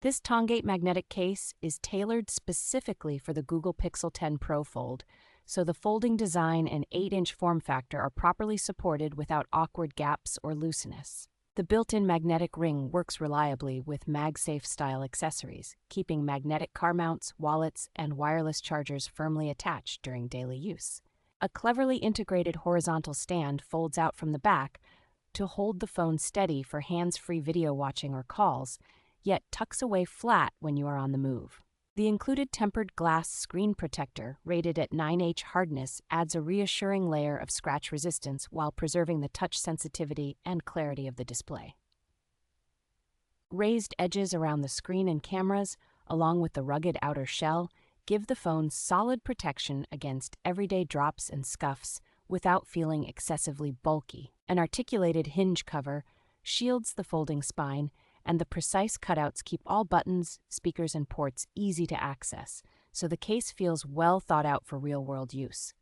This Tongate Magnetic Case is tailored specifically for the Google Pixel 10 Pro Fold, so the folding design and 8-inch form factor are properly supported without awkward gaps or looseness. The built-in magnetic ring works reliably with MagSafe-style accessories, keeping magnetic car mounts, wallets, and wireless chargers firmly attached during daily use. A cleverly integrated horizontal stand folds out from the back to hold the phone steady for hands-free video watching or calls, yet tucks away flat when you are on the move. The included tempered glass screen protector, rated at 9H hardness, adds a reassuring layer of scratch resistance while preserving the touch sensitivity and clarity of the display. Raised edges around the screen and cameras, along with the rugged outer shell, give the phone solid protection against everyday drops and scuffs without feeling excessively bulky. An articulated hinge cover shields the folding spine, and the precise cutouts keep all buttons, speakers, and ports easy to access, so the case feels well thought out for real-world use.